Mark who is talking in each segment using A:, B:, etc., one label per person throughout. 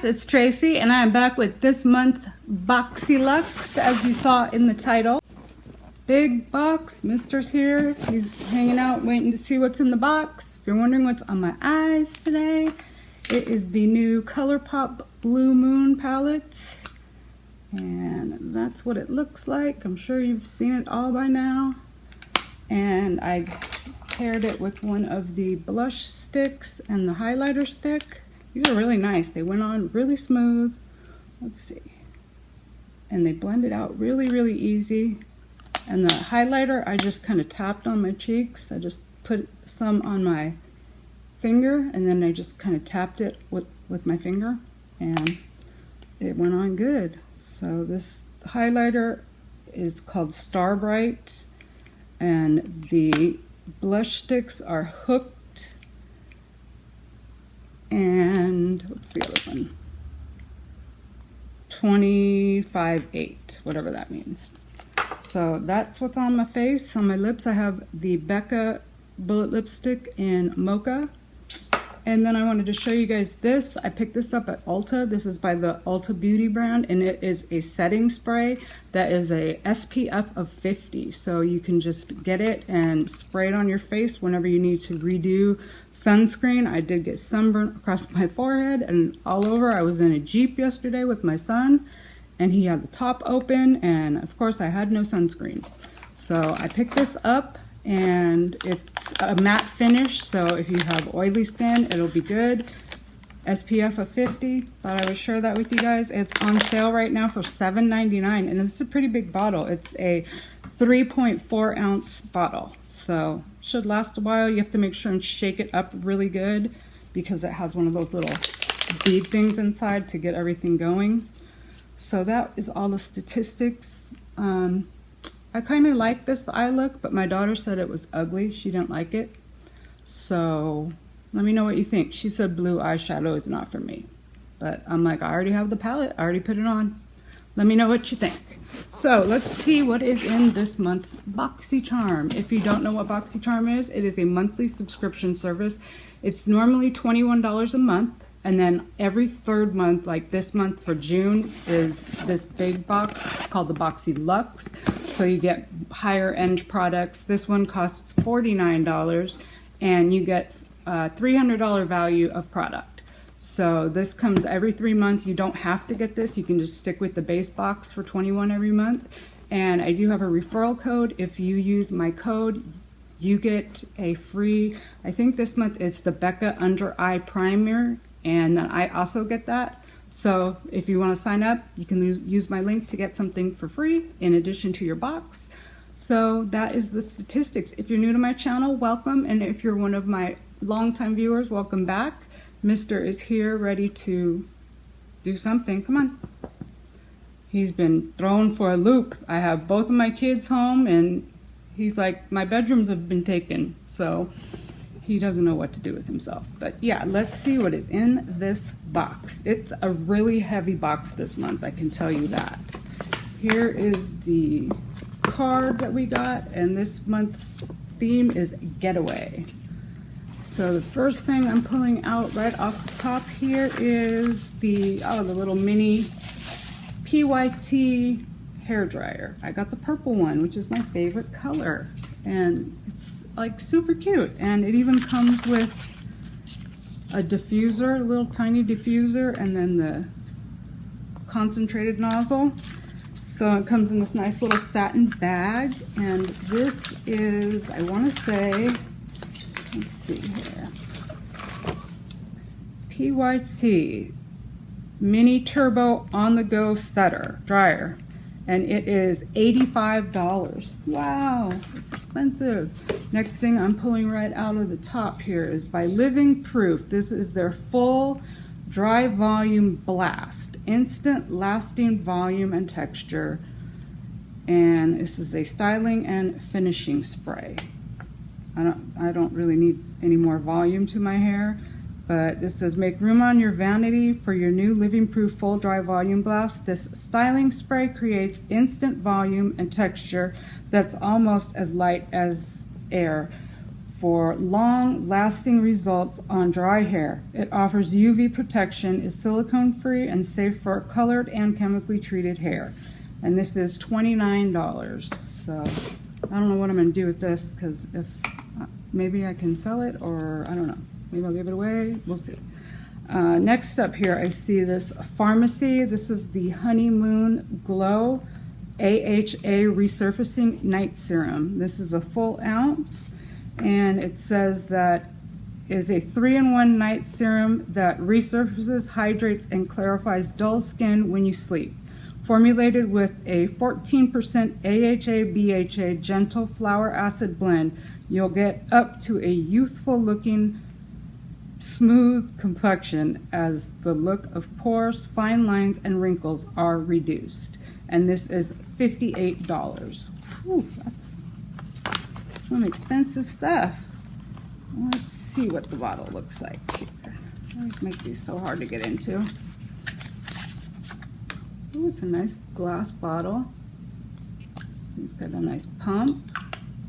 A: guys, it's Tracy and I'm back with this month's Boxy Luxe, as you saw in the title. Big box, Mister's here. He's hanging out waiting to see what's in the box. If you're wondering what's on my eyes today, it is the new ColourPop Blue Moon palette. And that's what it looks like. I'm sure you've seen it all by now. And I paired it with one of the blush sticks and the highlighter stick. These are really nice. They went on really smooth. Let's see. And they blended out really, really easy. And the highlighter, I just kind of tapped on my cheeks. I just put some on my finger and then I just kind of tapped it with my finger and it went on good. So this highlighter is called Star Brite and the blush sticks are Hooked. And what's the other one? 25-8, whatever that means. So that's what's on my face. On my lips, I have the Becca Bullet Lipstick in Mocha. And then I wanted to show you guys this. I picked this up at Ulta. This is by the Ulta Beauty brand, and it is a setting spray that is a SPF of 50. So you can just get it and spray it on your face whenever you need to redo sunscreen. I did get sunburn across my forehead and all over. I was in a Jeep yesterday with my son, and he had the top open, and of course I had no sunscreen. So I picked this up. And it's a matte finish, so if you have oily skin, it'll be good. SPF of 50. Thought I would share that with you guys. It's on sale right now for $7.99, and it's a pretty big bottle. It's a 3.4 ounce bottle, so should last a while. You have to make sure and shake it up really good because it has one of those little bead things inside to get everything going. So that is all the statistics. I kind of like this eye look, but my daughter said it was ugly. She didn't like it. So let me know what you think. She said blue eyeshadow is not for me. But I'm like, I already have the palette. I already put it on. Let me know what you think. So let's see what is in this month's Boxycharm. If you don't know what Boxycharm is, it is a monthly subscription service. It's normally $21 a month. And then every third month, like this month for June, is this big box. It's called the Boxy Luxe. So you get higher end products. This one costs $49 and you get $300 value of product. So this comes every 3 months. You don't have to get this. You can just stick with the base box for $21 every month. And I do have a referral code. If you use my code, you get a free, I think this month it's the Becca Under Eye Primer. And then I also get that. So if you want to sign up, you can use my link to get something for free in addition to your box. So that is the statistics. If you're new to my channel, welcome. And if you're one of my longtime viewers, welcome back. Mister is here ready to do something. Come on. He's been thrown for a loop. I have both of my kids home and he's like, my bedrooms have been taken. So he doesn't know what to do with himself. But yeah, let's see what is in this box. It's a really heavy box this month, I can tell you that. Here is the card that we got, and this month's theme is Getaway. So the first thing I'm pulling out right off the top here is the little mini PYT hair dryer. I got the purple one, which is my favorite color. And it's like super cute, and it even comes with a diffuser, a little tiny diffuser, and then the concentrated nozzle. So it comes in this nice little satin bag, and this is, I want to say, let's see here, PYT Mini Turbo On The Go Setter Dryer. And it is $85. Wow, it's expensive. Next thing I'm pulling right out of the top here is by Living Proof. This is their full dry volume blast, instant lasting volume and texture. And this is a styling and finishing spray. I don't really need any more volume to my hair. But this says, make room on your vanity for your new Living Proof Full Dry Volume Blast. This styling spray creates instant volume and texture that's almost as light as air. for long-lasting results on dry hair. It offers UV protection, is silicone-free, and safe for colored and chemically treated hair. And this is $29. So I don't know what I'm going to do with this, because if maybe I can sell it, or I don't know. Maybe I'll give it away. We'll see. Next up here, I see this Farmacy. This is the Honeymoon Glow AHA Resurfacing Night Serum. This is a full ounce, and it says that is a 3-in-1 night serum that resurfaces, hydrates, and clarifies dull skin when you sleep. Formulated with a 14% AHA-BHA gentle flower acid blend, you'll get up to a youthful looking smooth complexion as the look of pores, fine lines, and wrinkles are reduced. And this is $58. Whew, that's some expensive stuff. Let's see what the bottle looks like here. I always make these so hard to get into. Oh, it's a nice glass bottle. It's got a nice pump.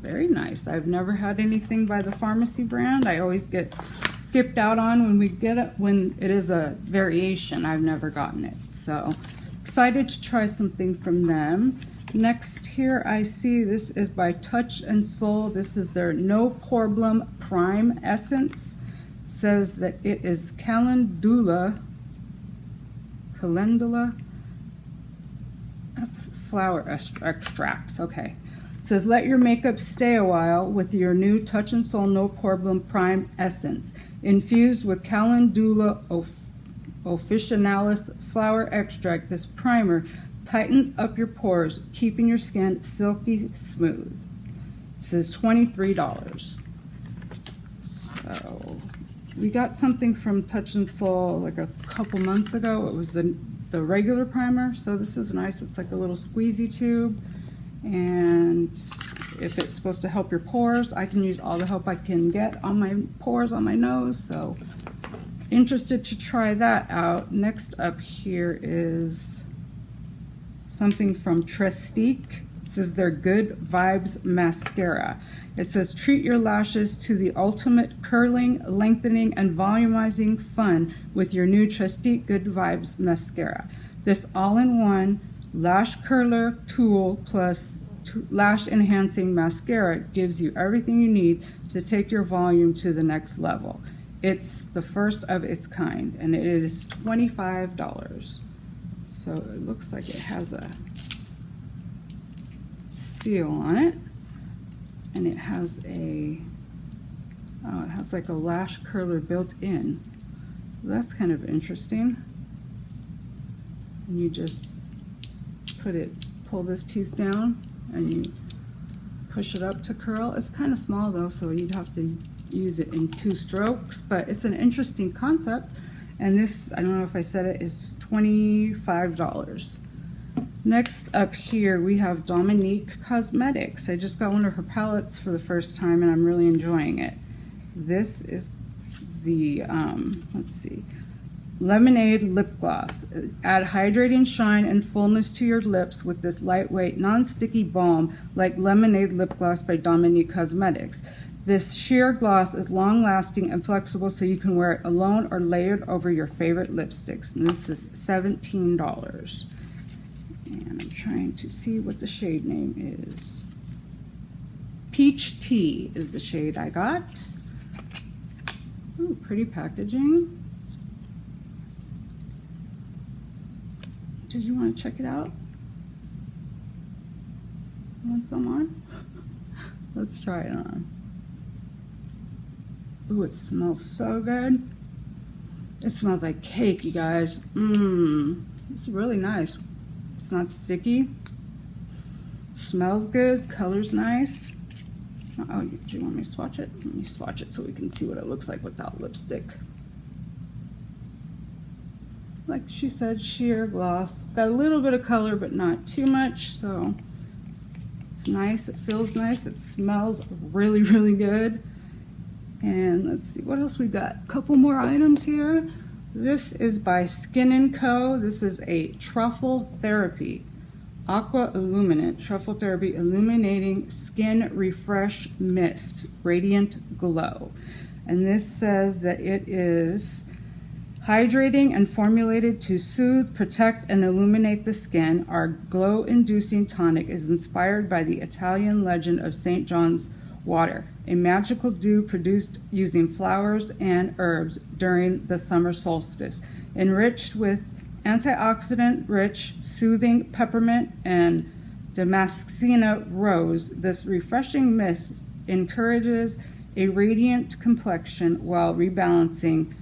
A: Very nice. I've never had anything by the Farmacy brand. I always get skipped out on when we get it, when it is a variation. I've never gotten it. So excited to try something from them. Next here I see this is by Touch and Soul. This is their No Poreblem Prime Essence. It says that it is calendula, that's flower extracts, okay. It says let your makeup stay a while with your new Touch and Soul No Poreblem Prime Essence. Infused with calendula officinalis flower extract, this primer tightens up your pores, keeping your skin silky smooth. It says $23. So we got something from Touch and Soul like a couple months ago. It was the regular primer. So this is nice. It's like a little squeezy tube. And if it's supposed to help your pores, I can use all the help I can get on my pores, on my nose. So interested to try that out. Next up here is something from Trestique. This is their Good Vibes Mascara. It says treat your lashes to the ultimate curling, lengthening, and volumizing fun with your new Trestique Good Vibes Mascara. This all-in-one lash curler tool plus lash enhancing mascara gives you everything you need to take your volume to the next level. It's the first of its kind, and it is $25. So it looks like it has a seal on it, and it has a it has like a lash curler built in. That's kind of interesting. And you just pull this piece down, and you push it up to curl. It's kind of small though, so you'd have to use it in 2 strokes, but it's an interesting concept. And this, I don't know if I said it, is $25. Next up here we have Dominique Cosmetics. I just got one of her palettes for the first time, and I'm really enjoying it. This is the let's see, Leamonade Lip Gloss. Add hydrating shine and fullness to your lips with this lightweight, non-sticky balm like Leamonade Lip Gloss by Dominique Cosmetics. This sheer gloss is long-lasting and flexible, so you can wear it alone or layered over your favorite lipsticks. And this is $17. And I'm trying to see what the shade name is. Peach Tea is the shade I got. Ooh, pretty packaging. Did you want to check it out? Want some on? Let's try it on. Ooh, it smells so good. It smells like cake, you guys. It's really nice. It's not sticky. It smells good. Color's nice. Oh, do you want me to swatch it? Let me swatch it so we can see what it looks like without lipstick. Like she said, sheer gloss. It's got a little bit of color, but not too much, so it's nice. It feels nice. It smells really, really good. And let's see what else we got. A couple more items here. This is by Skin & Co. This is a Truffle Therapy. Aqua Illuminant Truffle Therapy Illuminating Skin Refresh Mist Radiant Glow. And this says that it is hydrating and formulated to soothe, protect, and illuminate the skin. Our glow-inducing tonic is inspired by the Italian legend of St. John's water, a magical dew produced using flowers and herbs during the summer solstice. Enriched with antioxidant-rich, soothing peppermint and Damascena rose, this refreshing mist encourages a radiant complexion while rebalancing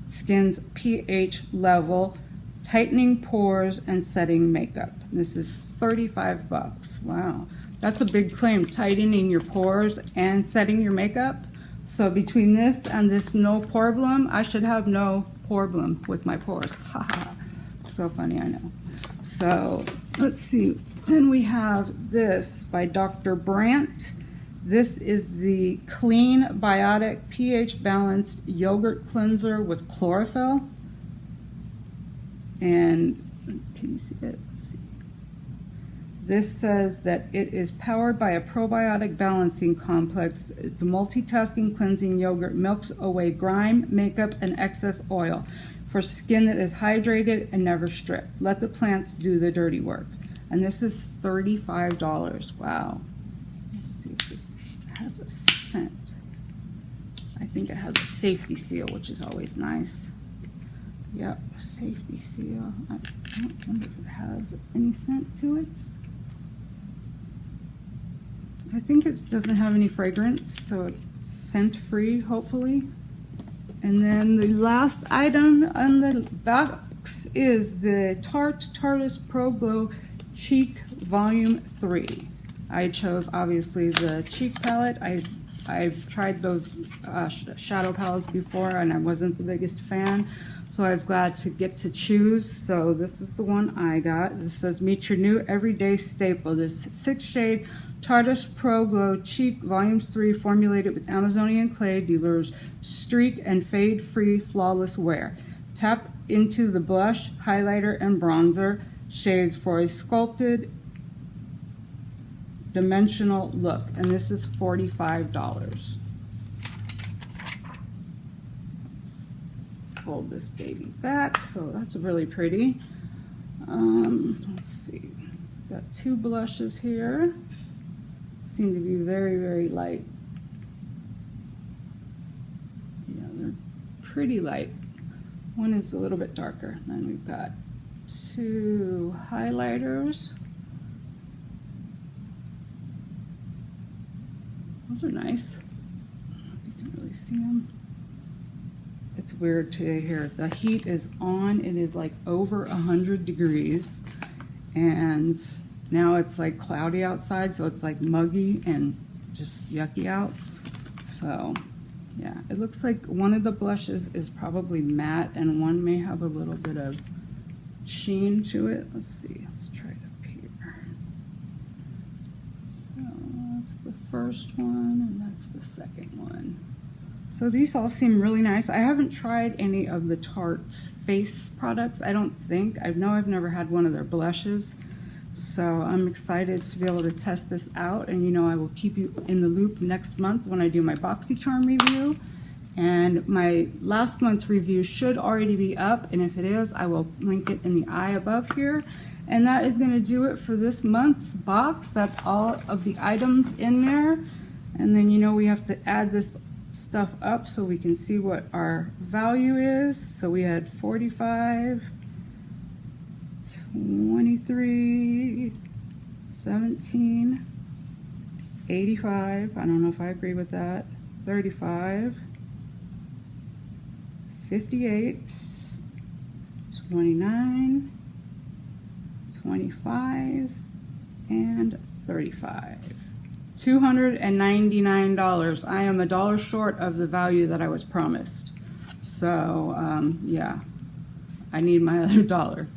A: skin's pH level, tightening pores, and setting makeup. This is 35 bucks. Wow. That's a big claim, tightening your pores and setting your makeup. So between this and this no Poreblem, I should have no Poreblem with my pores. Haha. So funny, I know. So let's see. Then we have this by Dr. Brandt. This is the Clean Biotic pH Balanced Yogurt Cleanser with Chlorophyll. And can you see it? Let's see. This says that it is powered by a probiotic balancing complex. It's a multitasking cleansing yogurt, milks away grime, makeup, and excess oil for skin that is hydrated and never stripped. Let the plants do the dirty work. And this is $35. Wow. Let's see if it has a scent. I think it has a safety seal, which is always nice. Yep, safety seal. I don't wonder if it has any scent to it. I think it doesn't have any fragrance, so it's scent free, hopefully. And then the last item on the box is the Tarte Tarteist Pro Glow Cheek Volume 3. I chose obviously the cheek palette. I've tried those shadow palettes before and I wasn't the biggest fan, so I was glad to get to choose. So this is the one I got. This says meet your new everyday staple. This 6-shade Tarteist Pro Glow Cheek Volumes 3 formulated with Amazonian clay delivers streak and fade free flawless wear. Tap into the blush, highlighter, and bronzer shades for a sculpted dimensional look, and this is $45. Let's fold this baby back, so that's really pretty. Let's see, got two blushes here, seem to be very, very light. Yeah, they're pretty light. One is a little bit darker. Then we've got two highlighters. Those are nice. You can really see them. It's weird today here. The heat is on. It is like over 100 degrees. And now it's like cloudy outside, so it's like muggy and just yucky out. So yeah, it looks like one of the blushes is probably matte and one may have a little bit of sheen to it. Let's see, let's try it up here. So that's the first one and that's the second one. So these all seem really nice. I haven't tried any of the Tarte face products, I don't think. I know I've never had one of their blushes. So I'm excited to be able to test this out, and you know I will keep you in the loop next month when I do my Boxycharm review. And my last month's review should already be up, and if it is, I will link it in the eye above here. And that is going to do it for this month's box. That's all of the items in there. And then you know we have to add this stuff up so we can see what our value is. So we had 45, 23, 17, 85, I don't know if I agree with that, 35, 58, 29, 25, and 35. $299. I am $1 short of the value that I was promised. So yeah, I need my other $1.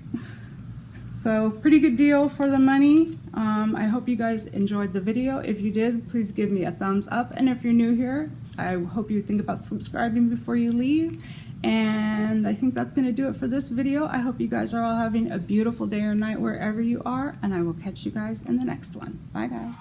A: So pretty good deal for the money. I hope you guys enjoyed the video. If you did, please give me a thumbs up. And if you're new here, I hope you think about subscribing before you leave. And I think that's going to do it for this video. I hope you guys are all having a beautiful day or night wherever you are, and I will catch you guys in the next one. Bye, guys.